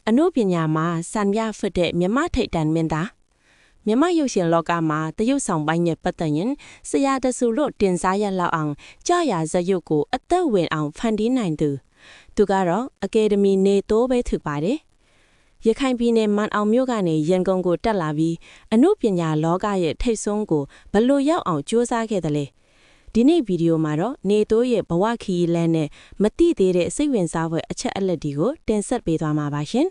အနုပညာမှာစံပြဖတ်တဲ့မြမထိတ်တန်မင်းသားမြမရုပ်ရှင်လောကမှာတရုတ်ဆောင်ပိုင်းနဲ့ပတ်သက်ရင်ဆရာတဆူလို့တင်စားရလောက်အောင်ကြာရဇရုပ်ကိုအသက်ဝင်အောင်ဖန်တီးနိုင်သူကတော့အကယ်ဒမီနေတိုးပဲထူပါတယ်ရခိုင်ပြည်နယ်မန်အောင်မြို့ကနေရန်ကုန်ကိုတက်လာပြီးအနုပညာလောကရဲ့ထိတ်ဆုံးကိုဘလို့ရောက်အောင်စူးစမ်းခဲ့တယ်လေဒီနေ့ဗီဒီယိုမှာတော့နေတိုးရဲ့ဘဝခီးလန်းနဲ့မတိသေးတဲ့စိတ်ဝင်စားဖွယ်အချက်အလက်တွေကိုတင်ဆက်ပေးသွားမှာပါရှင်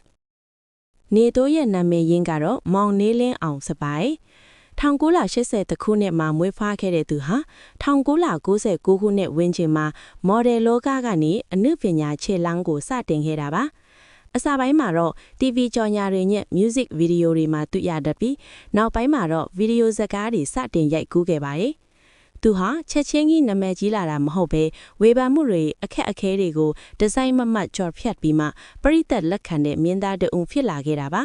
နေတိုးရဲ့နာမည်ရင်းကတော့မောင်နေလင်းအောင်စပိုင်1980ခုနှစ်မှာမွေးဖွားခဲ့တဲ့သူဟာ1999ခုနှစ်ဝန်းကျင်မှာမော်ဒယ်လောကကနေအနုပညာခြေလှမ်းကိုစတင်ခဲ့တာပါအစပိုင်းမှာတော့ TV ကြော်ညာတွေနဲ့ music video တွေမှာတွေ့ရတတ်ပြီးနောက်ပိုင်းမှာတော့ video ဇာတ်ကားတွေစတင်ရိုက်ကူးခဲ့ပါတယ်သူဟာချက်ချင်းကြီးနာမည်ကြီးလာတာမဟုတ်ပဲဝေဖန်မှုတွေအခက်အခဲတွေကိုဒီဇိုင်းမမတ်ကြော်ဖြတ်ပြီးမှပရိသတ်လက်ခံတဲ့မြင်းသားတအုံဖြစ်လာခဲ့တာပါ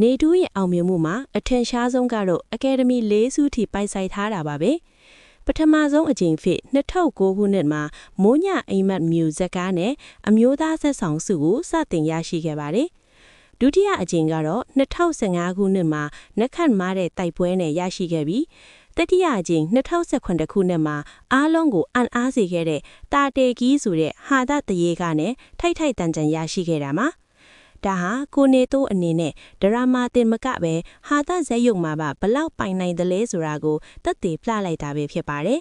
နေတူးရဲ့အောင်မြင်မှုမှာအထင်ရှားဆုံးကတော့အကယ်ဒမီ၄ဆုထိပိုင်ဆိုင်ထားတာပါပဲပထမဆုံးအကြိမ်ဖြစ်2009ခုနှစ်မှာမိုးညအိမ်မက်မြူဇက်ကားနဲ့အမျိုးသားဆက်ဆောင်ဆုကိုစတင်ရရှိခဲ့ပါတယ်ဒုတိယအကြိမ်ကတော့2015ခုနှစ်မှာနက်ခတ်မားတဲ့တိုက်ပွဲနဲ့ရရှိခဲ့ပြီးတတိယအကြိမ်2019ခုနှစ်မှာအားလုံးကိုအံ့အားစေခဲ့တဲ့တာတေကီးဆိုတဲ့ဟာဒတရေကနဲ့ထိုက်ထိုက်တန်တန်ရရှိခဲ့တာမှာဒါဟာကိုနေတိုးအနေနဲ့ဒရာမာတင်မကပဲဟာဒဇက်ရုံမှာပါဘလောက်ပိုင်နိုင်တယ်လဲဆိုတာကိုသက်သေပြလိုက်တာပဲဖြစ်ပါတယ်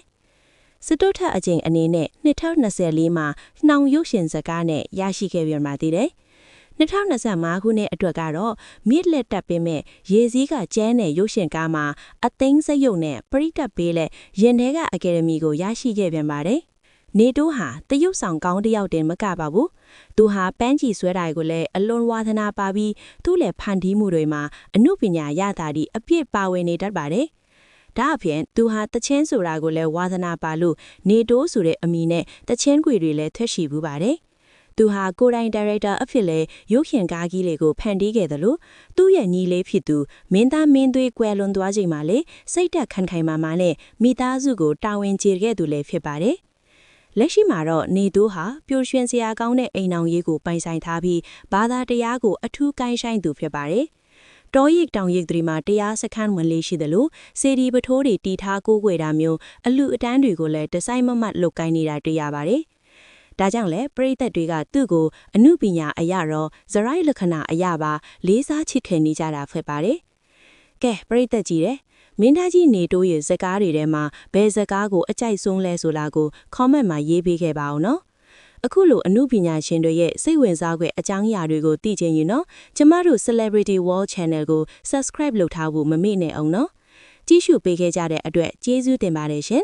စတုထအကြိမ်အနေနဲ့2024မှာနှောင်ရုပ်ရှင်ဇာတ်ကားနဲ့ရရှိခဲ့ပြန်ပါသေးတယ်2025ခုနှစ်အတွက်ကတော့မြစ်လက်တက်ပေးမဲ့ရေစည်းကကျန်းတဲ့ရုပ်ရှင်ကားမှာအသိန်းစက်ရုပ်နဲ့ပရိသတ်ပေးလက်ရင်ထဲကအကယ်ဒမီကိုရရှိခဲ့ပြန်ပါတယ်နေတိုးဟာတရုတ်ဆောင်ကောင်းတစ်ယောက်တင်မကပါဘူးသူဟာပန်းချီဆွဲတာကိုလည်းအလွန်ဝါသနာပါပြီးသူ့လည်းဖန်တီးမှုတွေမှာအမှုပညာရတာဒီအပြည့်ပါဝင်နေတတ်ပါတယ်ဒါအပြင်သူဟာတချင်းဆိုတာကိုလည်းဝါသနာပါလို့နေတိုးဆိုတဲ့အမည်နဲ့တချင်းခွေတွေလည်းထွက်ရှိဘူးပါတယ်သူဟာကိုရိုင်းဒါရိုက်တာအဖြစ်လဲရုပ်ရှင်ကားကြီးတွေကိုဖန်တီးခဲ့တယ်လို့သူ့ရဲ့ညီလေးဖြစ်သူမင်းသားမင်းသွေးကွယ်လွန်သွားချိန်မှာလေစိတ်တက်ခံခိုင်မာမာနဲ့မိသားစုကိုတာဝန်ကျေခဲ့သူလည်းဖြစ်ပါတယ်လက်ရှိမှာတော့နေတိုးဟာပျော်ရွှင်စရာကောင်းတဲ့အိမ်အောင်ရေးကိုပိုင်ဆိုင်ထားပြီးဘာသာတရားကိုအထူးကိုင်းဆိုင်သူဖြစ်ပါတယ်တောရိပ်တောင်ရိပ်တွေမှာတရားစခန်းဝင်လေးရှိတယ်လို့စေဒီပထိုးတွေတီထားကိုးကွယ်တာမျိုးအလူအတန်းတွေကိုလည်းဒီဇိုင်းမမတ်လုပ်ကိုင်းနေတာတွေ့ရပါတယ်ဒါကြောင့်လဲပရိသတ်တွေကသူ့ကိုအနုပညာအရာတော့ဇရိုက်လက္ခဏာအရာပါလေးစားချစ်ခင်နေကြတာဖြစ်ပါတယ်ကဲပရိသတ်ကြီးတယ်မင်းသားကြီးနေတိုးရဲ့ဇာတ်ကားတွေထဲမှာဘယ်ဇာတ်ကားကိုအကြိုက်ဆုံးလဲဆိုတာကို comment မှာရေးပေးခဲ့ပါအောင်နော်အခုလိုအနုပညာရှင်တွေရဲ့စိတ်ဝင်စားဖွယ်အကြောင်းအရာတွေကိုသိချင်ရင်နော်ကျမတို့ Celebrity World Channel ကို subscribe လုပ်ထားဖို့မမေ့နဲ့အောင်နော်ကြည့်ရှုပေးခဲ့ကြတဲ့အတွက်ကျေးဇူးတင်ပါတယ်ရှင်